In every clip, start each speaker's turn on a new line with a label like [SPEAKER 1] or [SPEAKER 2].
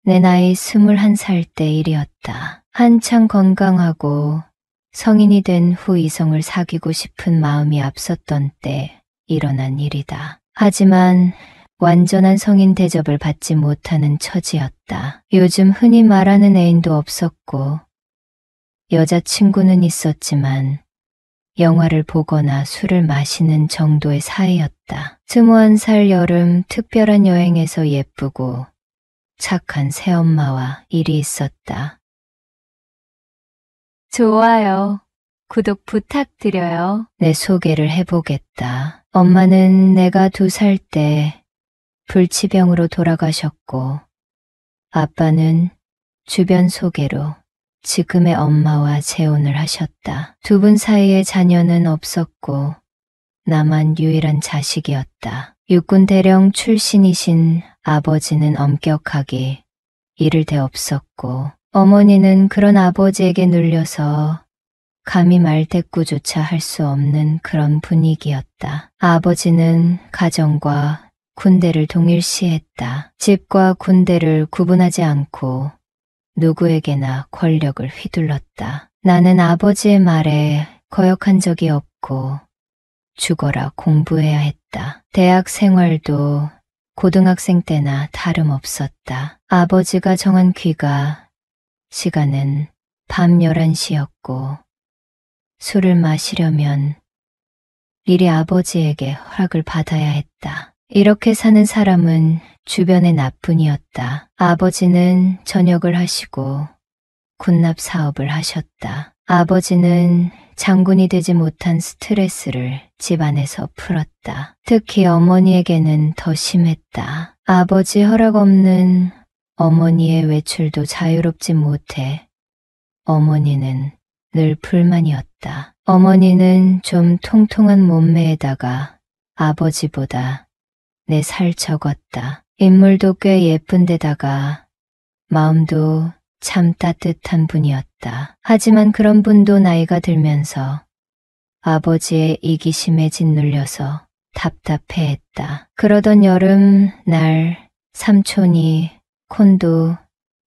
[SPEAKER 1] 내 나이 21살 때 일이었다. 한창 건강하고 성인이 된 후 이성을 사귀고 싶은 마음이 앞섰던 때 일어난 일이다. 하지만 완전한 성인 대접을 받지 못하는 처지였다. 요즘 흔히 말하는 애인도 없었고 여자친구는 있었지만 영화를 보거나 술을 마시는 정도의 사이였다. 21살 여름 특별한 여행에서 예쁘고 착한 새엄마와 일이 있었다. 좋아요. 구독 부탁드려요. 내 소개를 해보겠다. 엄마는 내가 2살 때 불치병으로 돌아가셨고 아빠는 주변 소개로 지금의 엄마와 재혼을 하셨다. 두 분 사이에 자녀는 없었고 나만 유일한 자식이었다. 육군 대령 출신이신 아버지는 엄격하게 이를 데 없었고 어머니는 그런 아버지에게 눌려서 감히 말대꾸조차 할 수 없는 그런 분위기였다. 아버지는 가정과 군대를 동일시했다. 집과 군대를 구분하지 않고 누구에게나 권력을 휘둘렀다. 나는 아버지의 말에 거역한 적이 없고 죽어라 공부해야 했다. 대학 생활도 고등학생 때나 다름없었다. 아버지가 정한 귀가 시간은 밤 11시였고 술을 마시려면 미리 아버지에게 허락을 받아야 했다. 이렇게 사는 사람은 주변에 나뿐이었다. 아버지는 전역을 하시고 군납 사업을 하셨다. 아버지는 장군이 되지 못한 스트레스를 집안에서 풀었다. 특히 어머니에게는 더 심했다. 아버지 허락 없는 어머니의 외출도 자유롭지 못해 어머니는 늘 불만이었다. 어머니는 좀 통통한 몸매에다가 아버지보다 4살 적었다. 인물도 꽤 예쁜데다가 마음도 참 따뜻한 분이었다. 하지만 그런 분도 나이가 들면서 아버지의 이기심에 짓눌려서 답답해했다. 그러던 여름 날 삼촌이 콘도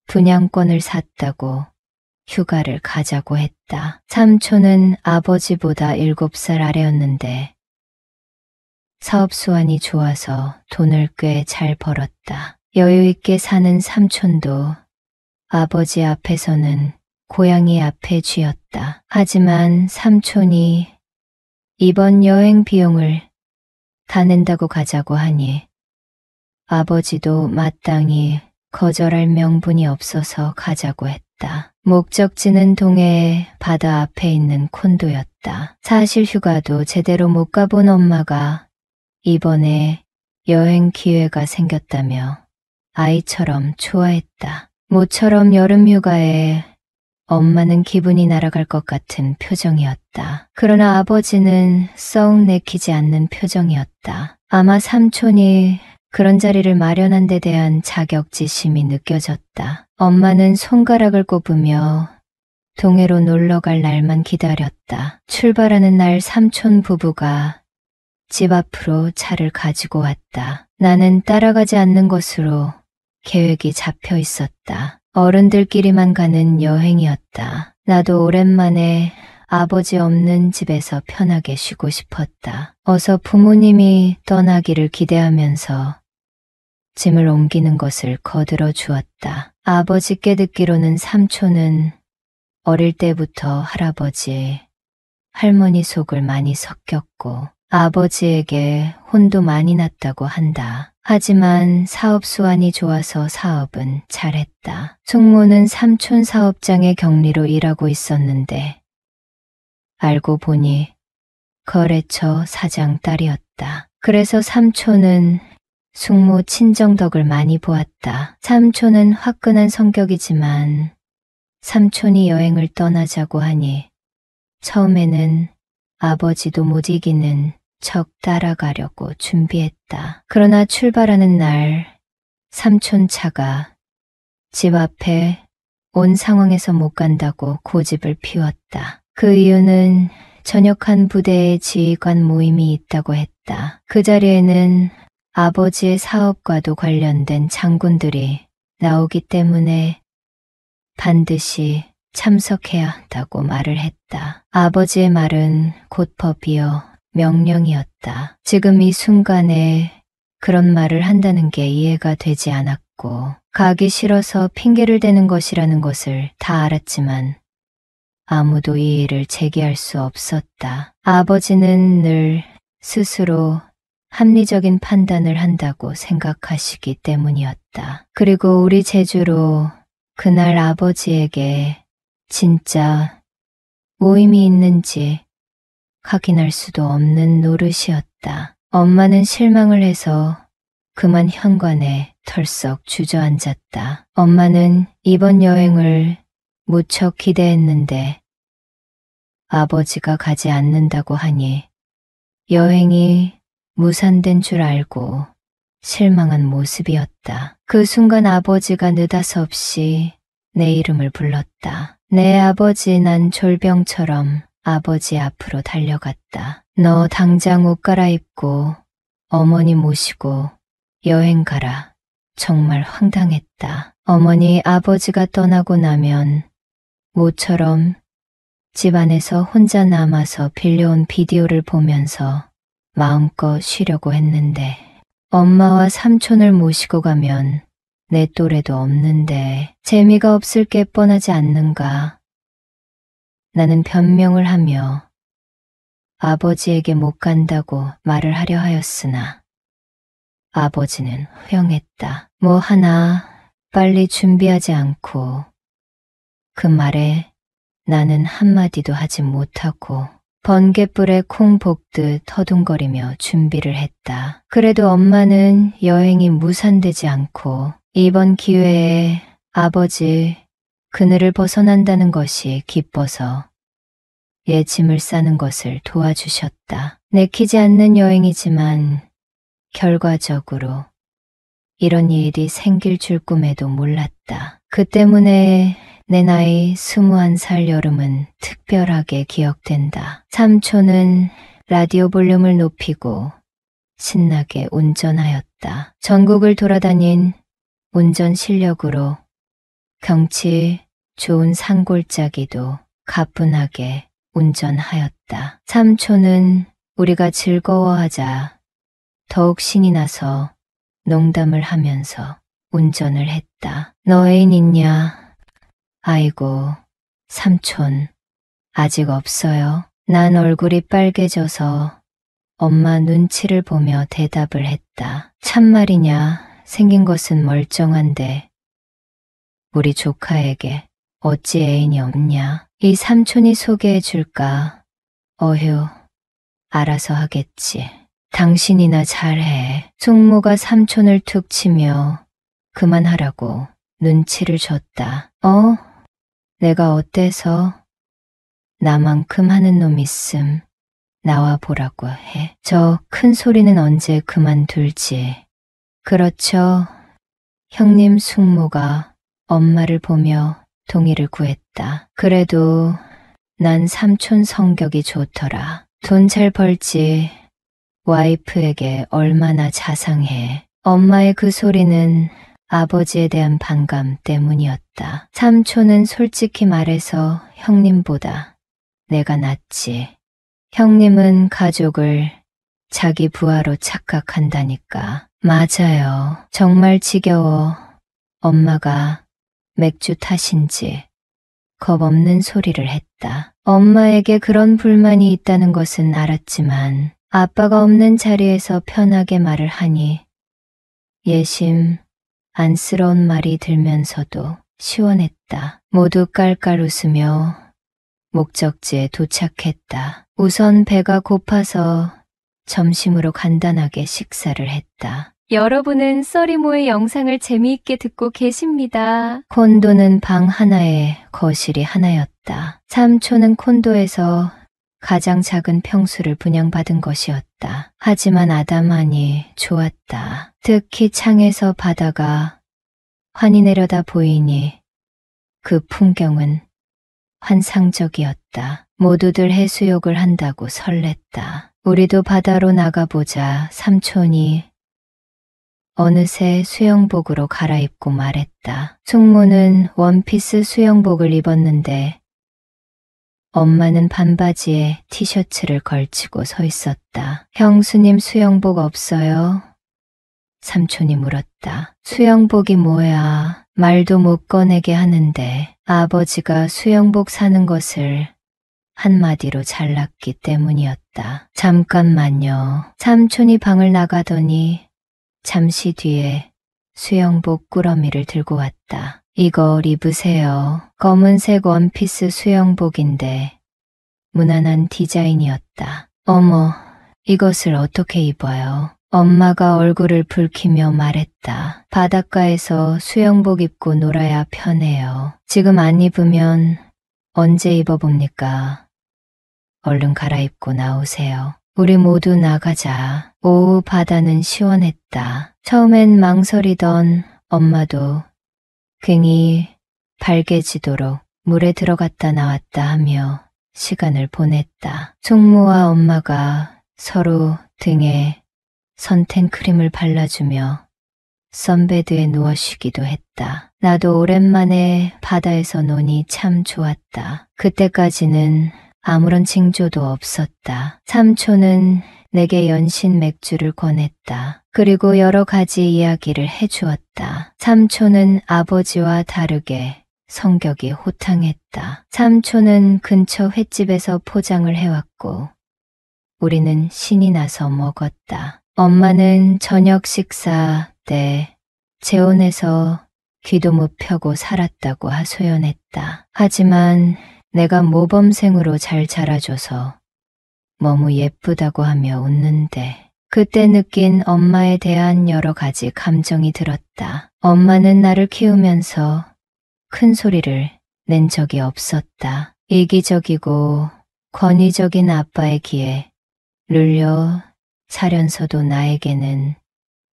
[SPEAKER 1] 분양권을 샀다고 휴가를 가자고 했다. 삼촌은 아버지보다 7살 아래였는데 사업 수완이 좋아서 돈을 꽤 잘 벌었다. 여유 있게 사는 삼촌도 아버지 앞에서는 고양이 앞에 쥐었다. 하지만 삼촌이 이번 여행 비용을 다 낸다고 가자고 하니 아버지도 마땅히 거절할 명분이 없어서 가자고 했다. 목적지는 동해의 바다 앞에 있는 콘도였다. 사실 휴가도 제대로 못 가본 엄마가 이번에 여행 기회가 생겼다며 아이처럼 좋아했다. 모처럼 여름 휴가에 엄마는 기분이 날아갈 것 같은 표정이었다. 그러나 아버지는 썩 내키지 않는 표정이었다. 아마 삼촌이 그런 자리를 마련한 데 대한 자격지심이 느껴졌다. 엄마는 손가락을 꼽으며 동해로 놀러갈 날만 기다렸다. 출발하는 날 삼촌 부부가 집 앞으로 차를 가지고 왔다. 나는 따라가지 않는 것으로 계획이 잡혀 있었다. 어른들끼리만 가는 여행이었다. 나도 오랜만에 아버지 없는 집에서 편하게 쉬고 싶었다. 어서 부모님이 떠나기를 기대하면서 짐을 옮기는 것을 거들어 주었다. 아버지께 듣기로는 삼촌은 어릴 때부터 할아버지, 할머니 속을 많이 섞였고 아버지에게 혼도 많이 났다고 한다. 하지만 사업 수완이 좋아서 사업은 잘했다. 숙모는 삼촌 사업장의 경리로 일하고 있었는데 알고 보니 거래처 사장 딸이었다. 그래서 삼촌은 숙모 친정 덕을 많이 보았다. 삼촌은 화끈한 성격이지만 삼촌이 여행을 떠나자고 하니 처음에는 아버지도 못 이기는 척 따라가려고 준비했다. 그러나 출발하는 날 삼촌 차가 집 앞에 온 상황에서 못 간다고 고집을 피웠다. 그 이유는 전역한 부대의 지휘관 모임이 있다고 했다. 그 자리에는 아버지의 사업과도 관련된 장군들이 나오기 때문에 반드시 참석해야 한다고 말을 했다. 아버지의 말은 곧 법이요 명령이었다. 지금 이 순간에 그런 말을 한다는 게 이해가 되지 않았고 가기 싫어서 핑계를 대는 것이라는 것을 다 알았지만 아무도 이 일을 제기할 수 없었다. 아버지는 늘 스스로 합리적인 판단을 한다고 생각하시기 때문이었다. 그리고 우리 제주로 그날 아버지에게 진짜 모임이 있는지 확인할 수도 없는 노릇이었다. 엄마는 실망을 해서 그만 현관에 털썩 주저앉았다. 엄마는 이번 여행을 무척 기대했는데 아버지가 가지 않는다고 하니 여행이 무산된 줄 알고 실망한 모습이었다. 그 순간 아버지가 느닷없이 내 이름을 불렀다. 내 아버지. 난 졸병처럼 아버지 앞으로 달려갔다. 너 당장 옷 갈아입고 어머니 모시고 여행 가라. 정말 황당했다. 어머니 아버지가 떠나고 나면 모처럼 집안에서 혼자 남아서 빌려온 비디오를 보면서 마음껏 쉬려고 했는데 엄마와 삼촌을 모시고 가면 내 또래도 없는데 재미가 없을 게 뻔하지 않는가. 나는 변명을 하며 아버지에게 못 간다고 말을 하려 하였으나 아버지는 허용했다. 뭐 하나 빨리 준비하지 않고 그 말에 나는 한마디도 하지 못하고 번갯불에 콩 볶듯 터둥거리며 준비를 했다. 그래도 엄마는 여행이 무산되지 않고 이번 기회에 아버지 그늘을 벗어난다는 것이 기뻐서 예 짐을 싸는 것을 도와주셨다. 내키지 않는 여행이지만 결과적으로 이런 일이 생길 줄 꿈에도 몰랐다. 그 때문에 내 나이 21살 여름은 특별하게 기억된다. 삼촌은 라디오 볼륨을 높이고 신나게 운전하였다. 전국을 돌아다닌 운전 실력으로 경치 좋은 산골짜기도 가뿐하게 운전하였다. 삼촌은 우리가 즐거워하자 더욱 신이 나서 농담을 하면서 운전을 했다. 너 애인 있냐? 아이고, 삼촌, 아직 없어요. 난 얼굴이 빨개져서 엄마 눈치를 보며 대답을 했다. 참말이냐? 생긴 것은 멀쩡한데 우리 조카에게 어찌 애인이 없냐? 이 삼촌이 소개해 줄까? 어휴, 알아서 하겠지. 당신이나 잘해. 숙모가 삼촌을 툭 치며 그만하라고 눈치를 줬다. 내가 어때서? 나만큼 하는 놈 있음 나와 보라고 해. 저 큰 소리는 언제 그만둘지. 그렇죠. 형님 숙모가 엄마를 보며 동의를 구했다. 그래도 난 삼촌 성격이 좋더라. 돈 잘 벌지. 와이프에게 얼마나 자상해. 엄마의 그 소리는 아버지에 대한 반감 때문이었다. 삼촌은 솔직히 말해서 형님보다 내가 낫지. 형님은 가족을 자기 부하로 착각한다니까. 맞아요. 정말 지겨워. 엄마가 맥주 탓인지 겁없는 소리를 했다. 엄마에게 그런 불만이 있다는 것은 알았지만 아빠가 없는 자리에서 편하게 말을 하니 예심 안쓰러운 말이 들면서도 시원했다. 모두 깔깔 웃으며 목적지에 도착했다. 우선 배가 고파서 점심으로 간단하게 식사를 했다. 여러분은 써리모의 영상을 재미있게 듣고 계십니다. 콘도는 방 하나에 거실이 하나였다. 삼촌은 콘도에서 가장 작은 평수를 분양받은 것이었다. 하지만 아담하니 좋았다. 특히 창에서 바다가 환히 내려다 보이니 그 풍경은 환상적이었다. 모두들 해수욕을 한다고 설렜다. 우리도 바다로 나가보자. 삼촌이 어느새 수영복으로 갈아입고 말했다. 숙모는 원피스 수영복을 입었는데 엄마는 반바지에 티셔츠를 걸치고 서 있었다. 형수님 수영복 없어요? 삼촌이 물었다. 수영복이 뭐야? 말도 못 꺼내게 하는데 아버지가 수영복 사는 것을 한마디로 잘랐기 때문이었다. 잠깐만요. 삼촌이 방을 나가더니 잠시 뒤에 수영복 꾸러미를 들고 왔다. 이걸 입으세요. 검은색 원피스 수영복인데 무난한 디자인이었다. 어머, 이것을 어떻게 입어요? 엄마가 얼굴을 붉히며 말했다. 바닷가에서 수영복 입고 놀아야 편해요. 지금 안 입으면 언제 입어봅니까? 얼른 갈아입고 나오세요. 우리 모두 나가자. 오후 바다는 시원했다. 처음엔 망설이던 엄마도 괜히 발개지도록 물에 들어갔다 나왔다 하며 시간을 보냈다. 숙모와 엄마가 서로 등에 선탠크림을 발라주며 선베드에 누워 쉬기도 했다. 나도 오랜만에 바다에서 노니 참 좋았다. 그때까지는 아무런 징조도 없었다. 삼촌은 내게 연신 맥주를 권했다. 그리고 여러 가지 이야기를 해주었다. 삼촌은 아버지와 다르게 성격이 호탕했다. 삼촌은 근처 횟집에서 포장을 해왔고 우리는 신이 나서 먹었다. 엄마는 저녁 식사 때 재혼해서 귀도 못 펴고 살았다고 하소연했다. 하지만 내가 모범생으로 잘 자라줘서 너무 예쁘다고 하며 웃는데 그때 느낀 엄마에 대한 여러 가지 감정이 들었다. 엄마는 나를 키우면서 큰 소리를 낸 적이 없었다. 이기적이고 권위적인 아빠의 귀에 눌려 살면서도 나에게는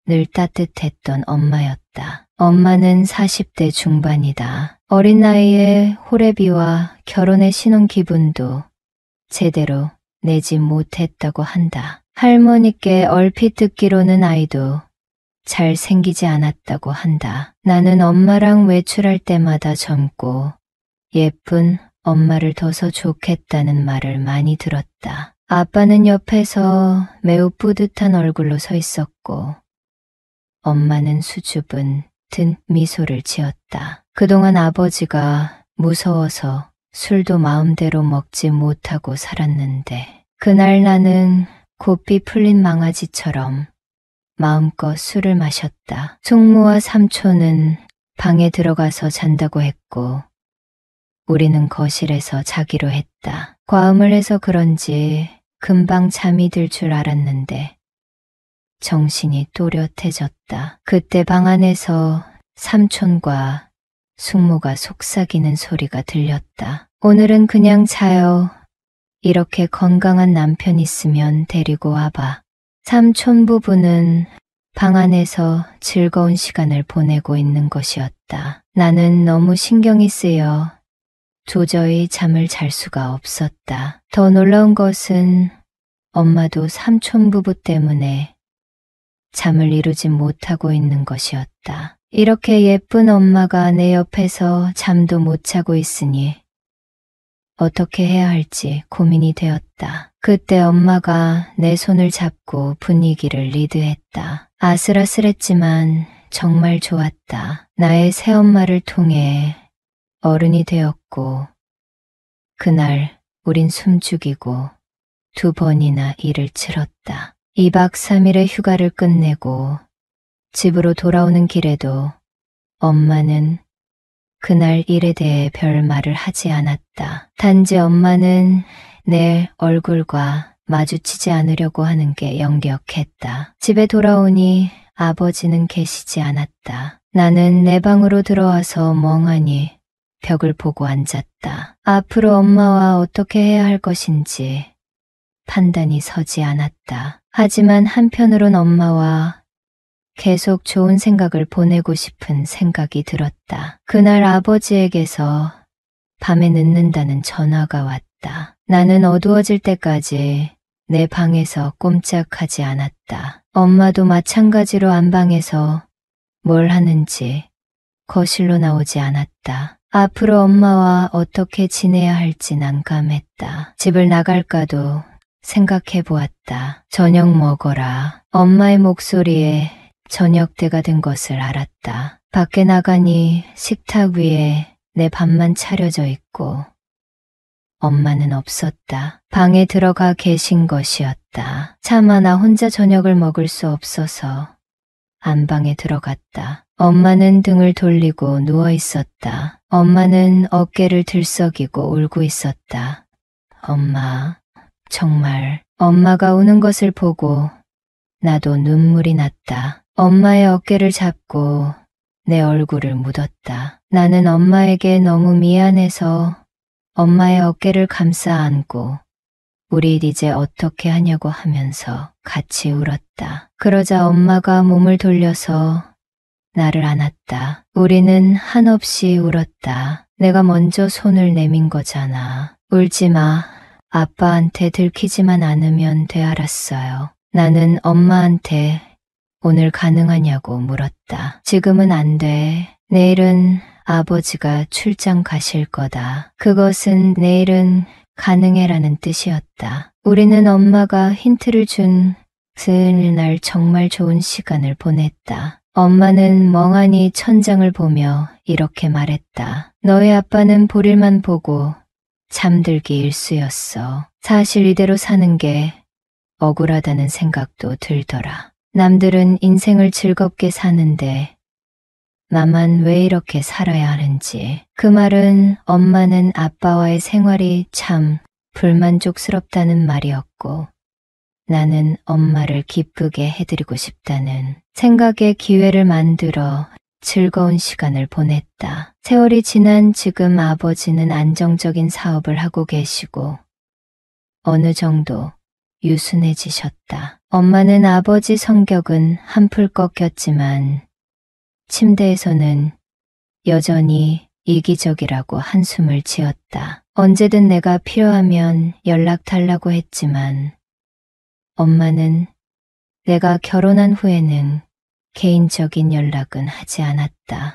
[SPEAKER 1] 늘 따뜻했던 엄마였다. 엄마는 40대 중반이다. 어린 나이에 호래비와 결혼의 신혼 기분도 제대로 내지 못했다고 한다. 할머니께 얼핏 듣기로는 아이도 잘 생기지 않았다고 한다. 나는 엄마랑 외출할 때마다 젊고 예쁜 엄마를 둬서 좋겠다는 말을 많이 들었다. 아빠는 옆에서 매우 뿌듯한 얼굴로 서 있었고 엄마는 수줍은 든 미소를 지었다. 그동안 아버지가 무서워서 술도 마음대로 먹지 못하고 살았는데 그날 나는 고삐 풀린 망아지처럼 마음껏 술을 마셨다. 숙모와 삼촌은 방에 들어가서 잔다고 했고 우리는 거실에서 자기로 했다. 과음을 해서 그런지 금방 잠이 들 줄 알았는데 정신이 또렷해졌다. 그때 방 안에서 삼촌과 숙모가 속삭이는 소리가 들렸다. 오늘은 그냥 자요. 이렇게 건강한 남편 있으면 데리고 와봐. 삼촌 부부는 방 안에서 즐거운 시간을 보내고 있는 것이었다. 나는 너무 신경이 쓰여 도저히 잠을 잘 수가 없었다. 더 놀라운 것은 엄마도 삼촌 부부 때문에 잠을 이루지 못하고 있는 것이었다. 이렇게 예쁜 엄마가 내 옆에서 잠도 못 자고 있으니 어떻게 해야 할지 고민이 되었다. 그때 엄마가 내 손을 잡고 분위기를 리드했다. 아슬아슬했지만 정말 좋았다. 나의 새엄마를 통해 어른이 되었고 그날 우린 숨죽이고 2번이나 일을 치렀다. 2박 3일의 휴가를 끝내고 집으로 돌아오는 길에도 엄마는 그날 일에 대해 별 말을 하지 않았다. 단지 엄마는 내 얼굴과 마주치지 않으려고 하는 게 역력했다. 집에 돌아오니 아버지는 계시지 않았다. 나는 내 방으로 들어와서 멍하니 벽을 보고 앉았다. 앞으로 엄마와 어떻게 해야 할 것인지 판단이 서지 않았다. 하지만 한편으론 엄마와 계속 좋은 생각을 보내고 싶은 생각이 들었다. 그날 아버지에게서 밤에 늦는다는 전화가 왔다. 나는 어두워질 때까지 내 방에서 꼼짝하지 않았다. 엄마도 마찬가지로 안방에서 뭘 하는지 거실로 나오지 않았다. 앞으로 엄마와 어떻게 지내야 할지 난감했다. 집을 나갈까도 생각해 보았다. 저녁 먹어라. 엄마의 목소리에 저녁 때가 된 것을 알았다. 밖에 나가니 식탁 위에 내 밥만 차려져 있고 엄마는 없었다. 방에 들어가 계신 것이었다. 차마 나 혼자 저녁을 먹을 수 없어서 안방에 들어갔다. 엄마는 등을 돌리고 누워 있었다. 엄마는 어깨를 들썩이고 울고 있었다. 엄마, 정말 엄마가 우는 것을 보고 나도 눈물이 났다. 엄마의 어깨를 잡고 내 얼굴을 묻었다. 나는 엄마에게 너무 미안해서 엄마의 어깨를 감싸 안고 우리 이제 어떻게 하냐고 하면서 같이 울었다. 그러자 엄마가 몸을 돌려서 나를 안았다. 우리는 한없이 울었다. 내가 먼저 손을 내민 거잖아. 울지 마. 아빠한테 들키지만 않으면 돼. 알았어요. 나는 엄마한테 오늘 가능하냐고 물었다. 지금은 안 돼. 내일은 아버지가 출장 가실 거다. 그것은 내일은 가능해라는 뜻이었다. 우리는 엄마가 힌트를 준 그날 정말 좋은 시간을 보냈다. 엄마는 멍하니 천장을 보며 이렇게 말했다. 너희 아빠는 볼일만 보고 잠들기 일쑤였어. 사실 이대로 사는 게 억울하다는 생각도 들더라. 남들은 인생을 즐겁게 사는데 나만 왜 이렇게 살아야 하는지. 그 말은 엄마는 아빠와의 생활이 참 불만족스럽다는 말이었고 나는 엄마를 기쁘게 해드리고 싶다는 생각에 기회를 만들어 즐거운 시간을 보냈다. 세월이 지난 지금 아버지는 안정적인 사업을 하고 계시고 어느 정도 유순해지셨다. 엄마는 아버지 성격은 한풀 꺾였지만 침대에서는 여전히 이기적이라고 한숨을 지었다. 언제든 내가 필요하면 연락 달라고 했지만 엄마는 내가 결혼한 후에는 개인적인 연락은 하지 않았다.